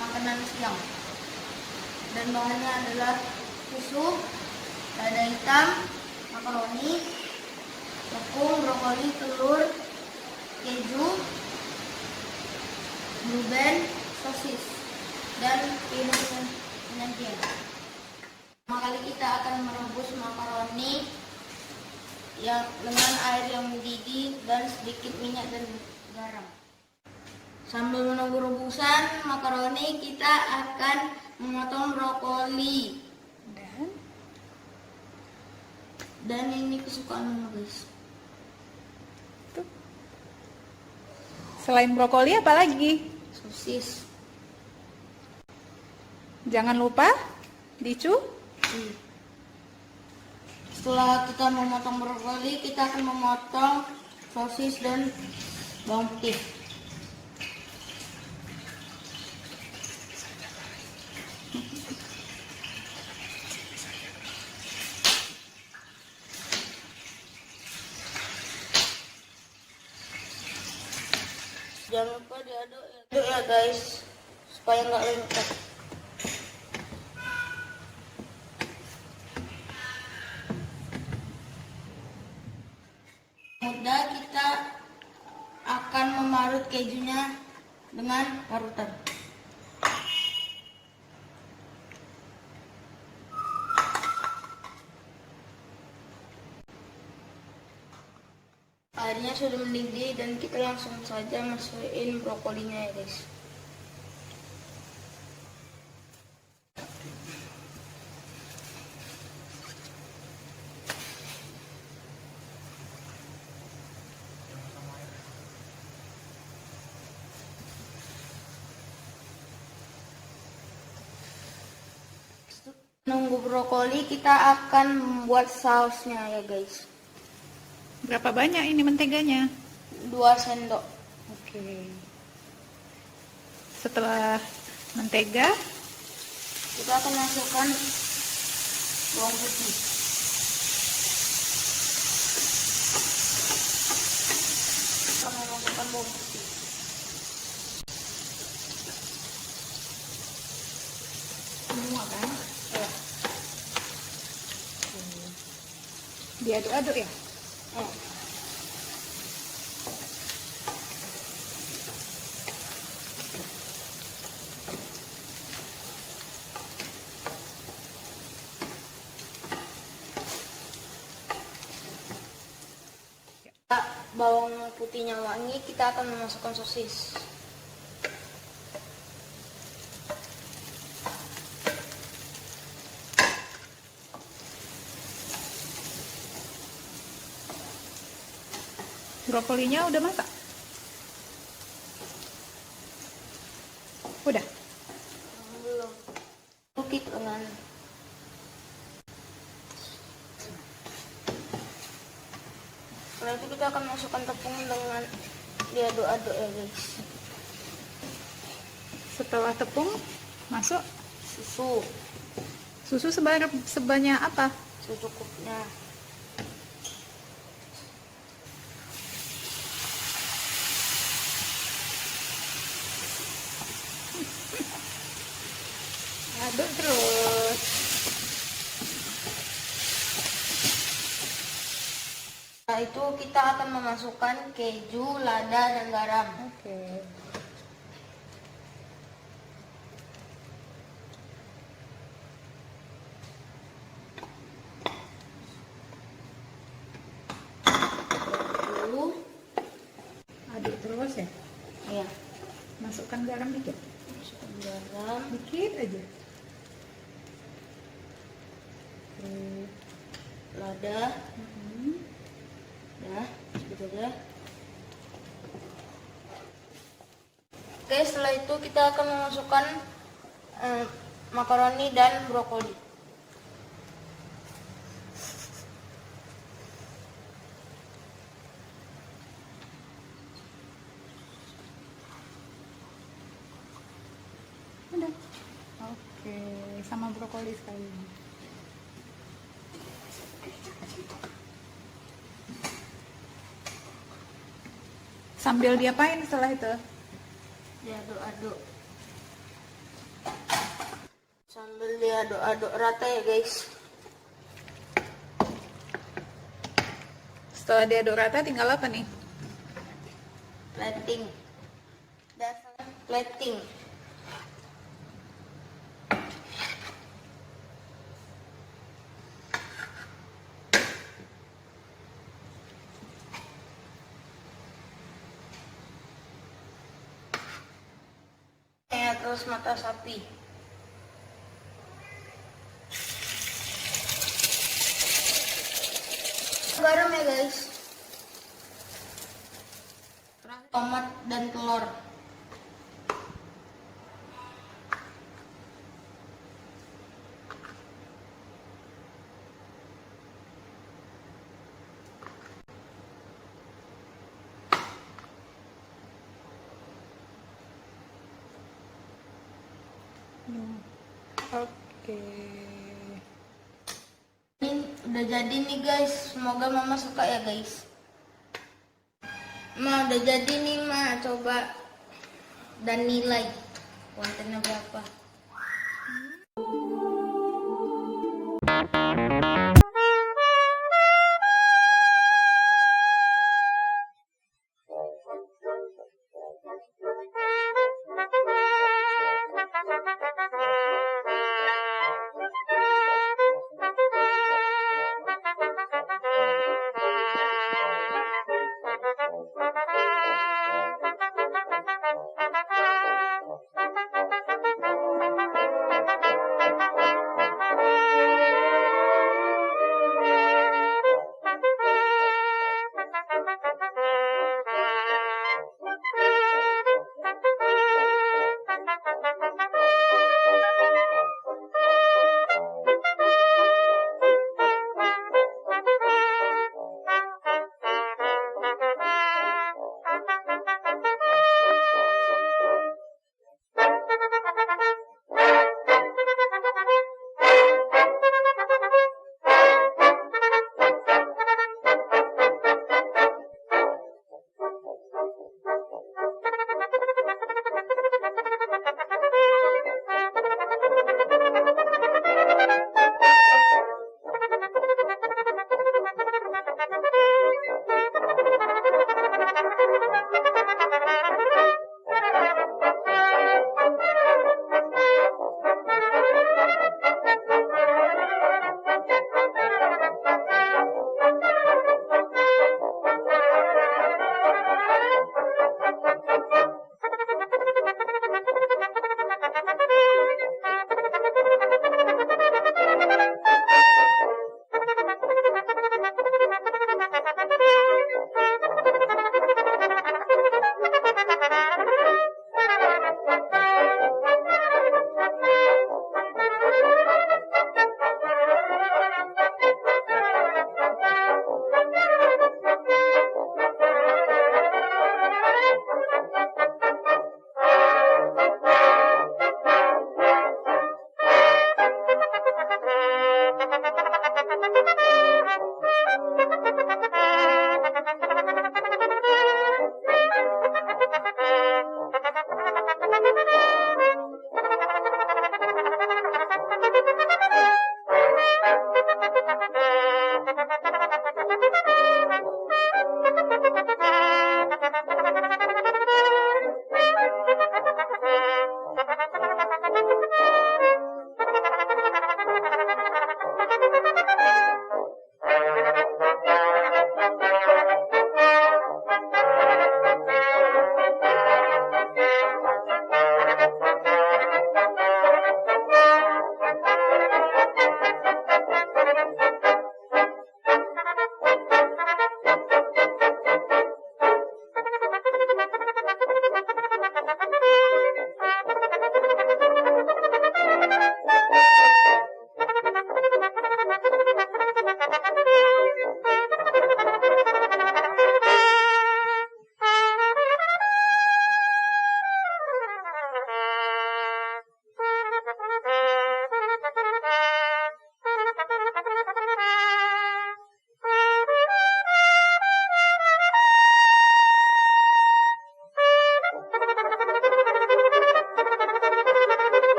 makanan siang. Dan bahannya adalah susu, lada hitam, makaroni, tepung, brokoli, telur, keju, blue band, sosis, dan penyajian. Pertama kali kita akan merebus makaroni yang dengan air yang mendidih dan sedikit minyak dan garam. Sambil menunggu rebusan makaroni, kita akan memotong brokoli. Dan ini kesukaan mama, guys. Tuh. Selain brokoli apa lagi? Sosis. Jangan lupa dicu. Setelah kita memotong brokoli, kita akan memotong sosis dan bawang putih. Jangan lupa diaduk ya guys, supaya nggak lengket. Mudah, kita akan memarut kejunya dengan parutan. Airnya sudah mendidih dan kita langsung saja masukin brokolinya ya guys. Nunggu brokoli, kita akan membuat sausnya ya guys. Berapa banyak ini menteganya? 2 sendok. Oke. Setelah mentega, Kita akan masukkan bawang putih. Kita akan masukkan bawang putih. semua kan? Ya. Diaduk-aduk ya? Bawang putihnya wangi, kita akan memasukkan sosis. Brokolinya udah masak? Udah? Belum. Tukik dengan setelah itu kita akan masukkan tepung dengan diaduk-aduk ya guys. Setelah tepung masuk Susu susu sebanyak apa? secukupnya. Aduk terus. Setelah itu kita akan memasukkan keju, lada, dan garam. Oke. Lalu Aduk terus ya. ya, Masukkan garam dikit. masukkan garam. Dikit aja. Oke. Lada. Ya, segitu aja. Oke, setelah itu kita akan memasukkan makaroni dan brokoli. Udah. Oke, sama brokoli sekali. Sambil diapain setelah itu? Diaduk-aduk. diaduk-aduk rata ya guys. Setelah diaduk rata tinggal apa nih? Plating. Dasar plating. Ya, terus mata sapi. Garam ya guys. Tomat dan telur. Oke. Ini udah jadi nih guys. Semoga mama suka ya guys. Ma udah jadi nih ma, coba dan nilai kontennya berapa.